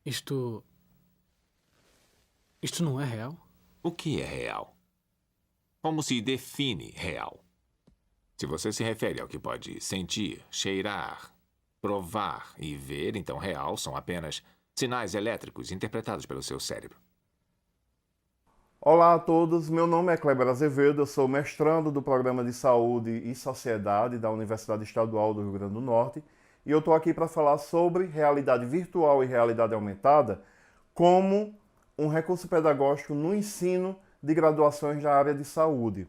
Isto. Isto não é real? O que é real? Como se define real? Se você se refere ao que pode sentir, cheirar, provar e ver, então real são apenas sinais elétricos interpretados pelo seu cérebro. Olá a todos, meu nome é Kleber Azevedo, eu sou mestrando do Programa de Saúde e Sociedade da Universidade Estadual do Rio Grande do Norte e eu estou aqui para falar sobre realidade virtual e realidade aumentada como um recurso pedagógico no ensino de graduações da área de saúde.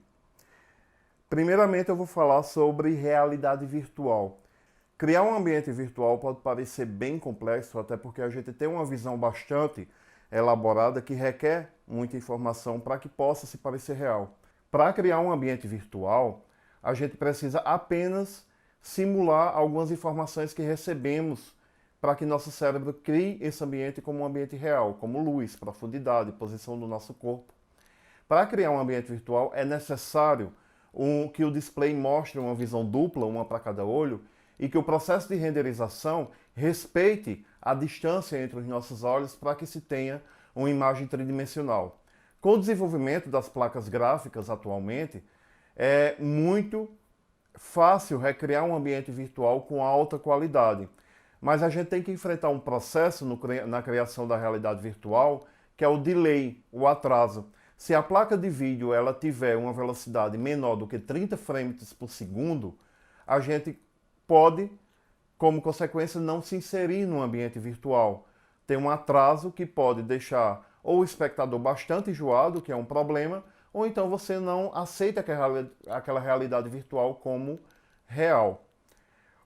Primeiramente eu vou falar sobre realidade virtual. Criar um ambiente virtual pode parecer bem complexo, até porque a gente tem uma visão bastante elaborada que requer muita informação para que possa se parecer real. Para criar um ambiente virtual, a gente precisa apenas simular algumas informações que recebemos para que nosso cérebro crie esse ambiente como um ambiente real, como luz, profundidade, posição do nosso corpo. Para criar um ambiente virtual é necessário que o display mostre uma visão dupla, uma para cada olho, e que o processo de renderização respeite a distância entre os nossos olhos para que se tenha uma imagem tridimensional. Com o desenvolvimento das placas gráficas atualmente, é muito fácil recriar um ambiente virtual com alta qualidade, mas a gente tem que enfrentar um processo na criação da realidade virtual, que é o delay, o atraso. Se a placa de vídeo ela tiver uma velocidade menor do que 30 frames por segundo, a gente pode, como consequência, não se inserir no ambiente virtual. Tem um atraso que pode deixar ou o espectador bastante enjoado, que é um problema, ou então você não aceita aquela realidade virtual como real.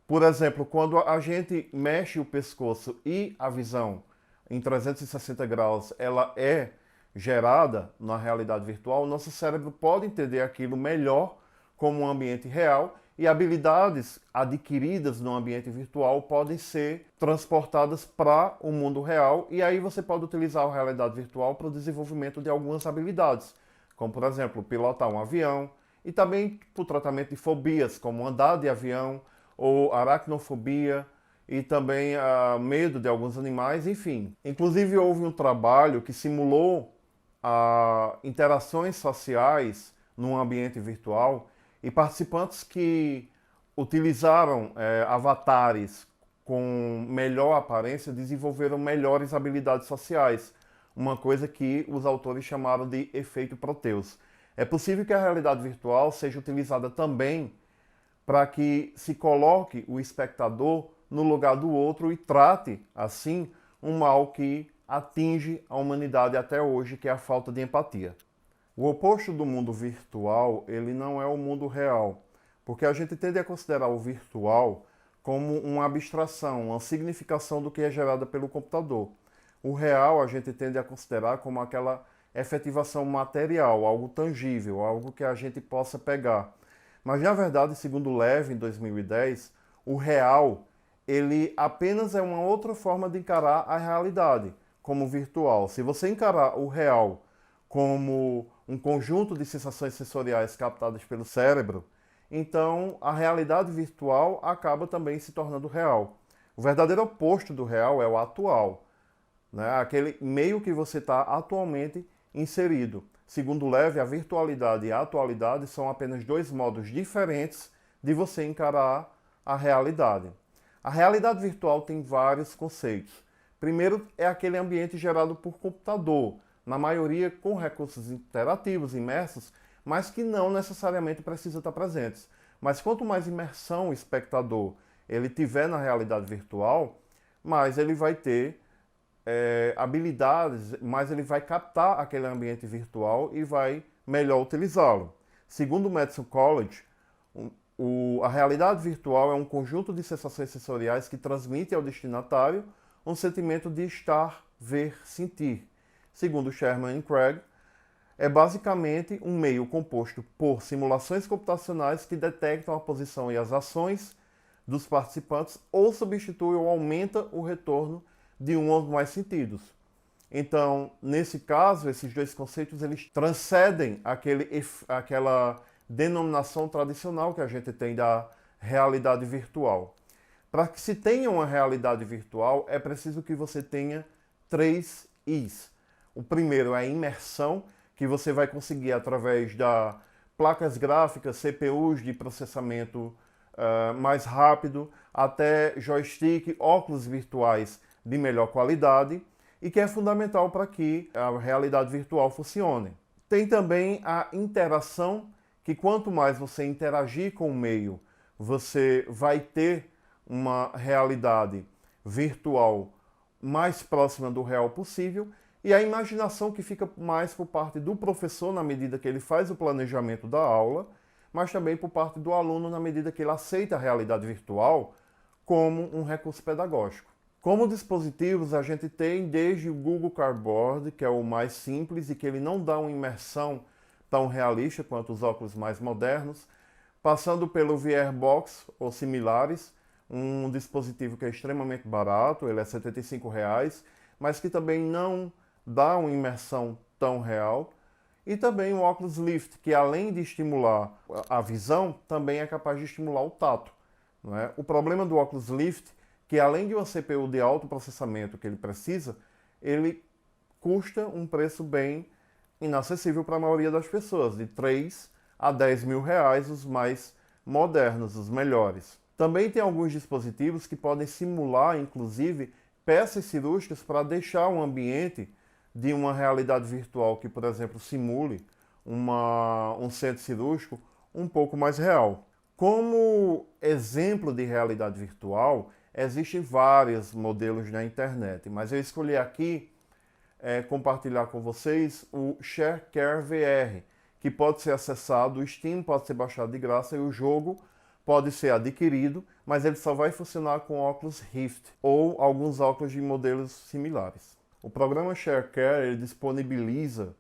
Por exemplo, quando a gente mexe o pescoço e a visão em 360 graus ela é gerada na realidade virtual, nosso cérebro pode entender aquilo melhor como um ambiente real e habilidades adquiridas no ambiente virtual podem ser transportadas para o mundo real e aí você pode utilizar a realidade virtual para o desenvolvimento de algumas habilidades, como por exemplo pilotar um avião e também para o tratamento de fobias, como andar de avião ou aracnofobia e também medo de alguns animais, enfim. Inclusive houve um trabalho que simulou interações sociais num ambiente virtual e participantes que utilizaram avatares com melhor aparência desenvolveram melhores habilidades sociais, uma coisa que os autores chamaram de efeito Proteus. É possível que a realidade virtual seja utilizada também para que se coloque o espectador no lugar do outro e trate, assim, um mal que atinge a humanidade até hoje, que é a falta de empatia. O oposto do mundo virtual, ele não é o mundo real, porque a gente tende a considerar o virtual como uma abstração, uma significação do que é gerada pelo computador. O real a gente tende a considerar como aquela efetivação material, algo tangível, algo que a gente possa pegar. Mas na verdade, segundo Levy, em 2010, o real, ele apenas é uma outra forma de encarar a realidade, como virtual. Se você encarar o real como um conjunto de sensações sensoriais captadas pelo cérebro, então a realidade virtual acaba também se tornando real. O verdadeiro oposto do real é o atual, né? Aquele meio que você está atualmente inserido. Segundo Levy, a virtualidade e a atualidade são apenas dois modos diferentes de você encarar a realidade. A realidade virtual tem vários conceitos. Primeiro é aquele ambiente gerado por computador, na maioria com recursos interativos, imersos, mas que não necessariamente precisa estar presentes. Mas quanto mais imersão o espectador ele tiver na realidade virtual, mais ele vai ter habilidades, mais ele vai captar aquele ambiente virtual e vai melhor utilizá-lo. Segundo o Madison College, a realidade virtual é um conjunto de sensações sensoriais que transmite ao destinatário um sentimento de estar, ver, sentir. Segundo Sherman e Craig, é basicamente um meio composto por simulações computacionais que detectam a posição e as ações dos participantes ou substitui ou aumenta o retorno de um ou mais sentidos. Então, nesse caso, esses dois conceitos eles transcendem aquela denominação tradicional que a gente tem da realidade virtual. Para que se tenha uma realidade virtual, é preciso que você tenha três Is. O primeiro é a imersão, que você vai conseguir através da placas gráficas, CPUs de processamento mais rápido, até joystick, óculos virtuais de melhor qualidade, e que é fundamental para que a realidade virtual funcione. Tem também a interação, que quanto mais você interagir com o meio, você vai ter uma realidade virtual mais próxima do real possível, e a imaginação que fica mais por parte do professor na medida que ele faz o planejamento da aula, mas também por parte do aluno na medida que ele aceita a realidade virtual como um recurso pedagógico. Como dispositivos, a gente tem desde o Google Cardboard, que é o mais simples e que ele não dá uma imersão tão realista quanto os óculos mais modernos, passando pelo VRBox ou similares, um dispositivo que é extremamente barato, ele é R$ 75, mas que também não dá uma imersão tão real, e também o Oculus Rift, que além de estimular a visão, também é capaz de estimular o tato. Não é? O problema do Oculus Rift, que além de uma CPU de alto processamento que ele precisa, ele custa um preço bem inacessível para a maioria das pessoas, de 3 a 10 mil reais, os mais modernos, os melhores. Também tem alguns dispositivos que podem simular, inclusive, peças cirúrgicas para deixar um ambiente de uma realidade virtual que, por exemplo, simule um centro cirúrgico um pouco mais real. Como exemplo de realidade virtual, existem vários modelos na internet, mas eu escolhi aqui compartilhar com vocês o ShareCare VR, que pode ser acessado, o Steam pode ser baixado de graça e o jogo pode ser adquirido, mas ele só vai funcionar com óculos Rift ou alguns óculos de modelos similares. O programa ShareCare ele disponibiliza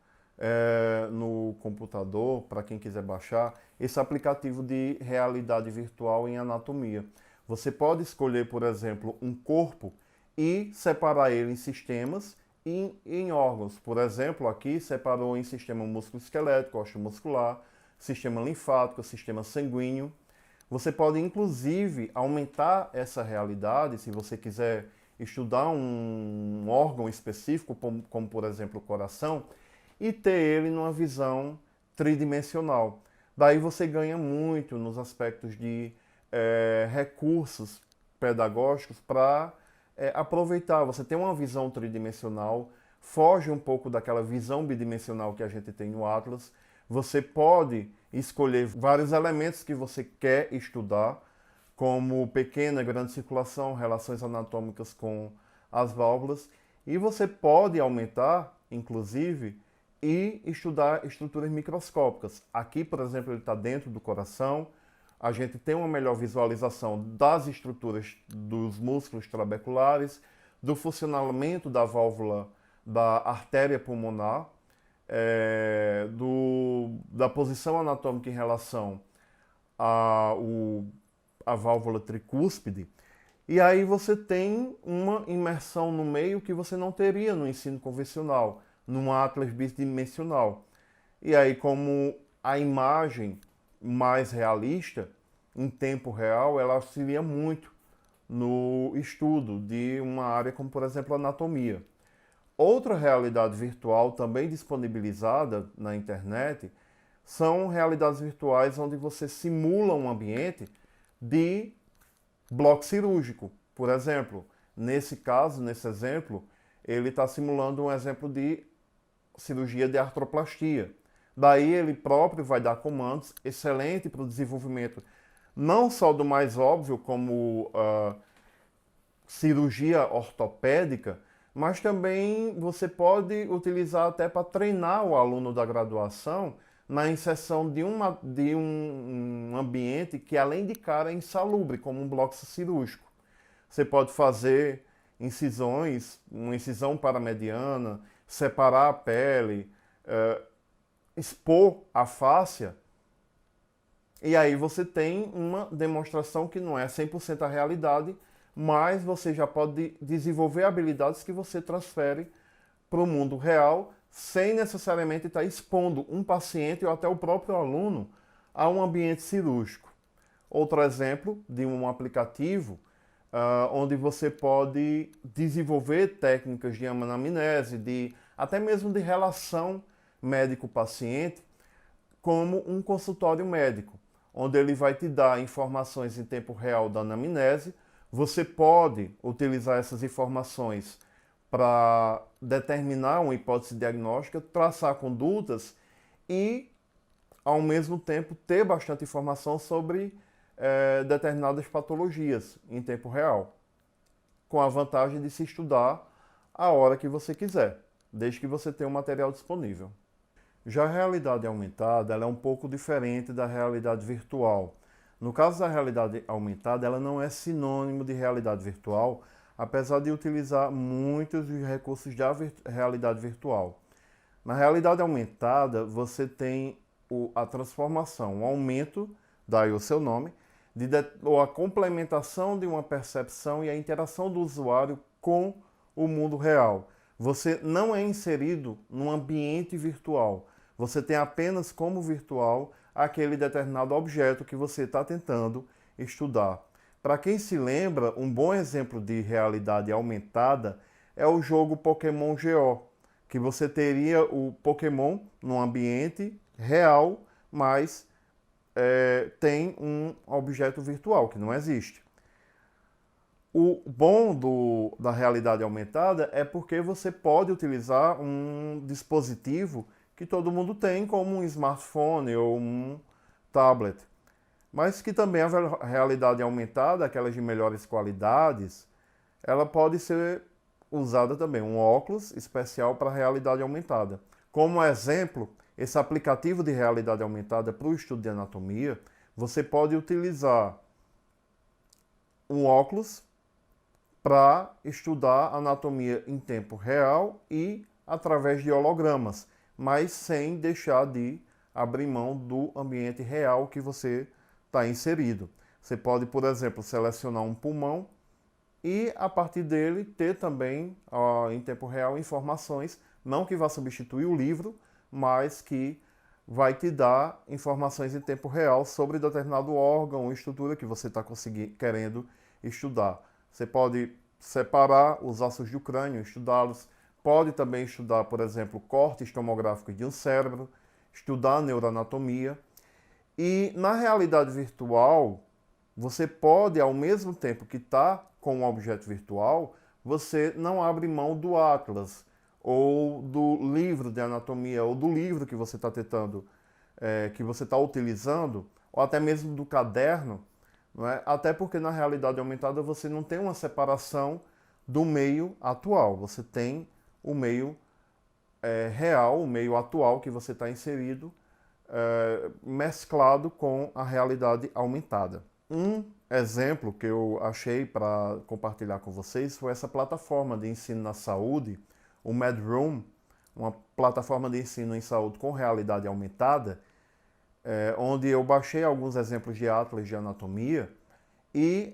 no computador, para quem quiser baixar, esse aplicativo de realidade virtual em anatomia. Você pode escolher, por exemplo, um corpo e separar ele em sistemas e em órgãos. Por exemplo, aqui separou em sistema músculo-esquelético, osteomuscular, sistema linfático, sistema sanguíneo. Você pode, inclusive, aumentar essa realidade, se você quiser estudar um órgão específico, como por exemplo o coração, e ter ele numa visão tridimensional. Daí você ganha muito nos aspectos de recursos pedagógicos para aproveitar. Você tem uma visão tridimensional, foge um pouco daquela visão bidimensional que a gente tem no Atlas. Você pode escolher vários elementos que você quer estudar, como pequena e grande circulação, relações anatômicas com as válvulas, e você pode aumentar, inclusive, e estudar estruturas microscópicas. Aqui, por exemplo, ele está dentro do coração, a gente tem uma melhor visualização das estruturas dos músculos trabeculares, do funcionamento da válvula da artéria pulmonar, da posição anatômica em relação à válvula tricúspide, e aí você tem uma imersão no meio que você não teria no ensino convencional, num Atlas bidimensional. E aí, como a imagem mais realista, em tempo real, ela auxilia muito no estudo de uma área como, por exemplo, anatomia. Outra realidade virtual também disponibilizada na internet são realidades virtuais onde você simula um ambiente de bloco cirúrgico. Por exemplo, nesse caso, nesse exemplo, ele está simulando um exemplo de cirurgia de artroplastia. Daí ele próprio vai dar comandos, excelente para o desenvolvimento não só do mais óbvio, como cirurgia ortopédica, mas também você pode utilizar até para treinar o aluno da graduação na inserção de um ambiente que, além de cara, é insalubre, como um bloco cirúrgico. Você pode fazer incisões, uma incisão paramediana, separar a pele, expor a fáscia, e aí você tem uma demonstração que não é 100% a realidade, mas você já pode desenvolver habilidades que você transfere para o mundo real, sem necessariamente estar expondo um paciente ou até o próprio aluno a um ambiente cirúrgico. Outro exemplo de um aplicativo onde você pode desenvolver técnicas de anamnese, até mesmo de relação médico-paciente, como um consultório médico, onde ele vai te dar informações em tempo real da anamnese. Você pode utilizar essas informações para determinar uma hipótese diagnóstica, traçar condutas e, ao mesmo tempo, ter bastante informação sobre determinadas patologias em tempo real, com a vantagem de se estudar a hora que você quiser, desde que você tenha o material disponível. Já a realidade aumentada, ela é um pouco diferente da realidade virtual. No caso da realidade aumentada, ela não é sinônimo de realidade virtual, apesar de utilizar muitos dos recursos da realidade virtual. Na realidade aumentada, você tem a transformação, o aumento, daí o seu nome, ou a complementação de uma percepção e a interação do usuário com o mundo real. Você não é inserido num ambiente virtual. Você tem apenas como virtual aquele determinado objeto que você está tentando estudar. Para quem se lembra, um bom exemplo de realidade aumentada é o jogo Pokémon GO, que você teria o Pokémon num ambiente real, mas tem um objeto virtual que não existe. O bom da realidade aumentada é porque você pode utilizar um dispositivo que todo mundo tem, como um smartphone ou um tablet, mas que também a realidade aumentada, aquelas de melhores qualidades, ela pode ser usada também, um óculos especial para realidade aumentada. Como exemplo, esse aplicativo de realidade aumentada para o estudo de anatomia, você pode utilizar um óculos para estudar anatomia em tempo real e através de hologramas, mas sem deixar de abrir mão do ambiente real que você está inserido. Você pode, por exemplo, selecionar um pulmão e, a partir dele, ter também, em tempo real, informações, não que vá substituir o livro, mas que vai te dar informações em tempo real sobre determinado órgão ou estrutura que você está querendo estudar. Você pode separar os ossos do crânio, estudá-los. Pode também estudar, por exemplo, cortes tomográficos de um cérebro, estudar a neuroanatomia. E na realidade virtual, você pode, ao mesmo tempo que está com um objeto virtual, você não abre mão do atlas, ou do livro de anatomia, ou do livro que você está tentando, que você está utilizando, ou até mesmo do caderno, não é? Até porque na realidade aumentada você não tem uma separação do meio atual, você tem o meio real, o meio atual que você está inserido, mesclado com a realidade aumentada. Um exemplo que eu achei para compartilhar com vocês foi essa plataforma de ensino na saúde, o MedRoom, uma plataforma de ensino em saúde com realidade aumentada, onde eu baixei alguns exemplos de atlas de anatomia, e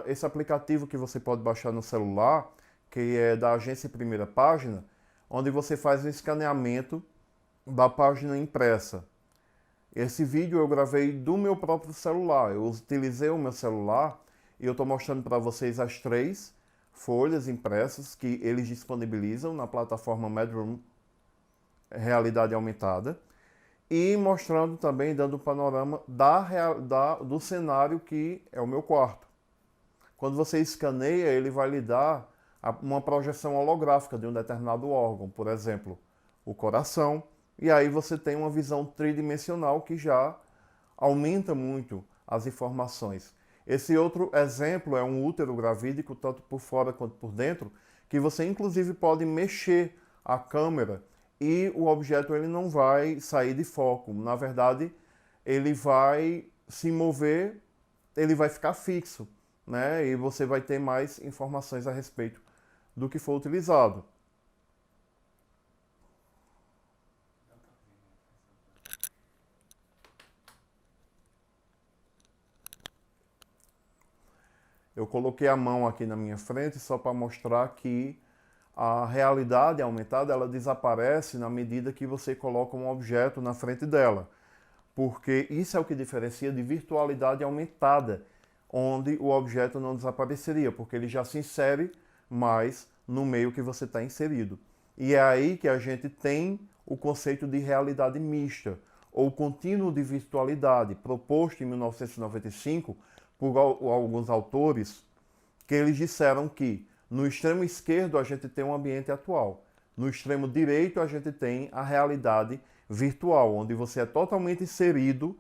esse aplicativo que você pode baixar no celular, que é da agência Primeira Página, onde você faz um escaneamento da página impressa. Esse vídeo eu gravei do meu próprio celular. Eu utilizei o meu celular e eu estou mostrando para vocês as 3 folhas impressas que eles disponibilizam na plataforma MedRoom Realidade Aumentada e mostrando também, dando um panorama do cenário que é o meu quarto. Quando você escaneia, ele vai lhe dar uma projeção holográfica de um determinado órgão, por exemplo, o coração, e aí você tem uma visão tridimensional que já aumenta muito as informações. Esse outro exemplo é um útero gravídico, tanto por fora quanto por dentro, que você inclusive pode mexer a câmera e o objeto ele não vai sair de foco. Na verdade, ele vai se mover, ele vai ficar fixo, né? E você vai ter mais informações a respeito do que for utilizado. Eu coloquei a mão aqui na minha frente só para mostrar que a realidade aumentada ela desaparece na medida que você coloca um objeto na frente dela. Porque isso é o que diferencia de virtualidade aumentada, onde o objeto não desapareceria, porque ele já se insere mais no meio que você está inserido. E é aí que a gente tem o conceito de realidade mista, ou contínuo de virtualidade, proposto em 1995 por alguns autores, que eles disseram que no extremo esquerdo a gente tem um ambiente atual, no extremo direito a gente tem a realidade virtual, onde você é totalmente inserido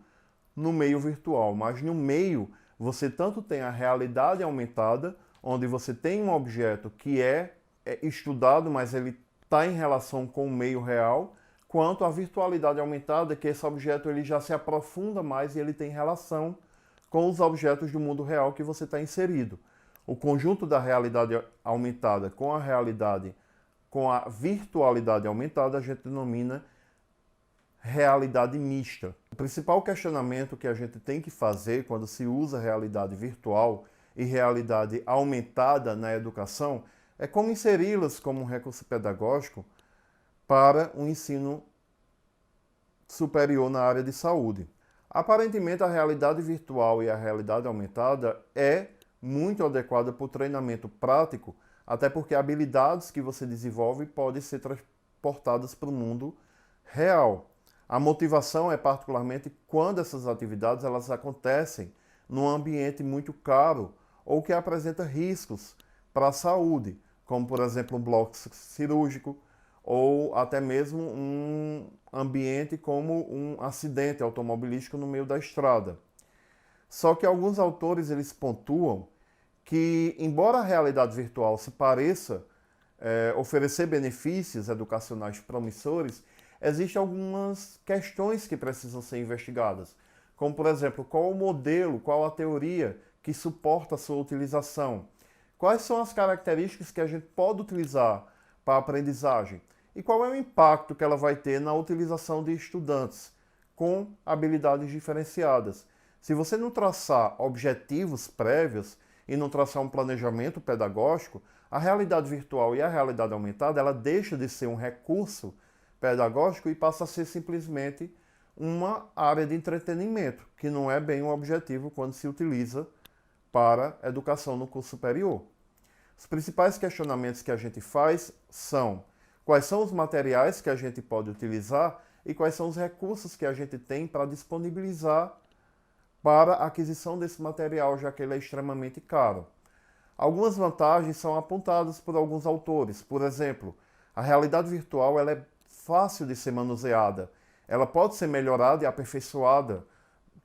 no meio virtual, mas no meio você tanto tem a realidade aumentada, onde você tem um objeto que é estudado, mas ele está em relação com o meio real, quanto a virtualidade aumentada, que esse objeto ele já se aprofunda mais e ele tem relação com os objetos do mundo real que você está inserido. O conjunto da realidade aumentada com a virtualidade aumentada, a gente denomina realidade mista. O principal questionamento que a gente tem que fazer quando se usa realidade virtual e realidade aumentada na educação é como inseri-las como um recurso pedagógico para o ensino superior na área de saúde. Aparentemente, a realidade virtual e a realidade aumentada é muito adequada para o treinamento prático, até porque habilidades que você desenvolve podem ser transportadas para o mundo real. A motivação é particularmente quando essas atividades elas acontecem num ambiente muito caro ou que apresenta riscos para a saúde, como por exemplo um bloco cirúrgico ou até mesmo um ambiente como um acidente automobilístico no meio da estrada. Só que alguns autores eles pontuam que, embora a realidade virtual se pareça oferecer benefícios educacionais promissores, existem algumas questões que precisam ser investigadas, como por exemplo, qual o modelo, qual a teoria que suporta a sua utilização, quais são as características que a gente pode utilizar para a aprendizagem e qual é o impacto que ela vai ter na utilização de estudantes com habilidades diferenciadas. Se você não traçar objetivos prévios e não traçar um planejamento pedagógico, a realidade virtual e a realidade aumentada ela deixa de ser um recurso pedagógico e passa a ser simplesmente uma área de entretenimento, que não é bem um objetivo quando se utiliza para educação no curso superior. Os principais questionamentos que a gente faz são: quais são os materiais que a gente pode utilizar e quais são os recursos que a gente tem para disponibilizar para a aquisição desse material, já que ele é extremamente caro. Algumas vantagens são apontadas por alguns autores. Por exemplo, a realidade virtual ela é fácil de ser manuseada. Ela pode ser melhorada e aperfeiçoada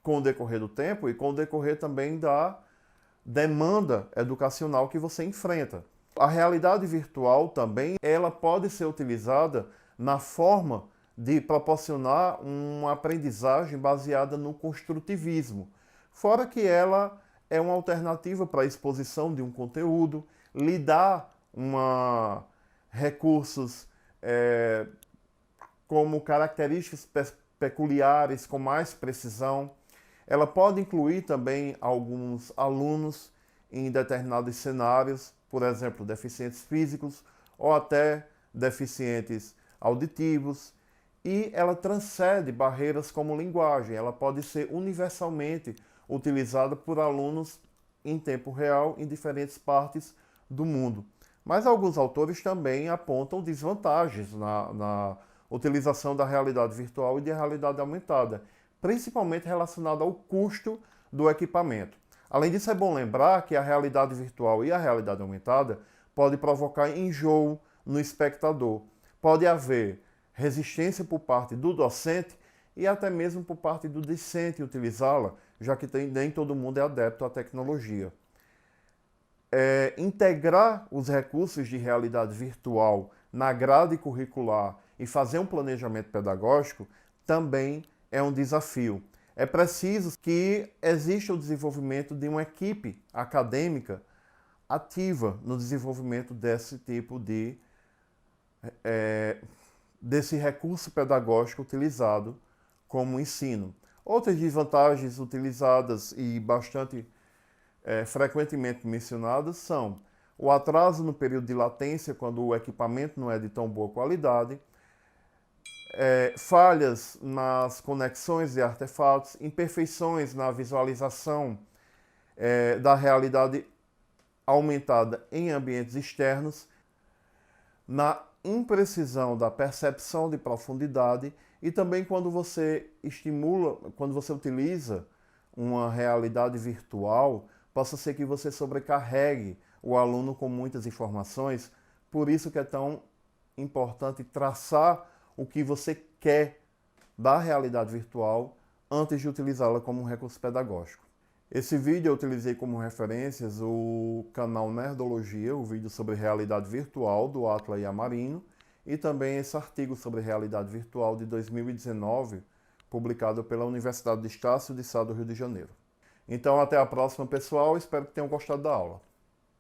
com o decorrer do tempo e com o decorrer também da demanda educacional que você enfrenta. A realidade virtual também ela pode ser utilizada na forma de proporcionar uma aprendizagem baseada no construtivismo, fora que ela é uma alternativa para a exposição de um conteúdo, lhe dá recursos como características peculiares com mais precisão. Ela pode incluir também alguns alunos em determinados cenários, por exemplo, deficientes físicos ou até deficientes auditivos, e ela transcende barreiras como linguagem. Ela pode ser universalmente utilizada por alunos em tempo real em diferentes partes do mundo. Mas alguns autores também apontam desvantagens na utilização da realidade virtual e da realidade aumentada, principalmente relacionada ao custo do equipamento. Além disso, é bom lembrar que a realidade virtual e a realidade aumentada pode provocar enjoo no espectador. Pode haver resistência por parte do docente e até mesmo por parte do discente utilizá-la, já que nem todo mundo é adepto à tecnologia. Integrar os recursos de realidade virtual na grade curricular e fazer um planejamento pedagógico também é um desafio. É preciso que exista o desenvolvimento de uma equipe acadêmica ativa no desenvolvimento desse tipo desse recurso pedagógico utilizado como ensino. Outras desvantagens utilizadas e bastante frequentemente mencionadas são o atraso no período de latência, quando o equipamento não é de tão boa qualidade, falhas nas conexões de artefatos, imperfeições na visualização da realidade aumentada em ambientes externos, na imprecisão da percepção de profundidade e também quando você quando você utiliza uma realidade virtual, possa ser que você sobrecarregue o aluno com muitas informações. Por isso que é tão importante traçar o que você quer da realidade virtual antes de utilizá-la como um recurso pedagógico. Esse vídeo eu utilizei como referências o canal Nerdologia, o vídeo sobre realidade virtual do Atla Yamarino, e também esse artigo sobre realidade virtual de 2019, publicado pela Universidade de Estácio de Sá do Rio de Janeiro. Então, até a próxima, pessoal. Espero que tenham gostado da aula.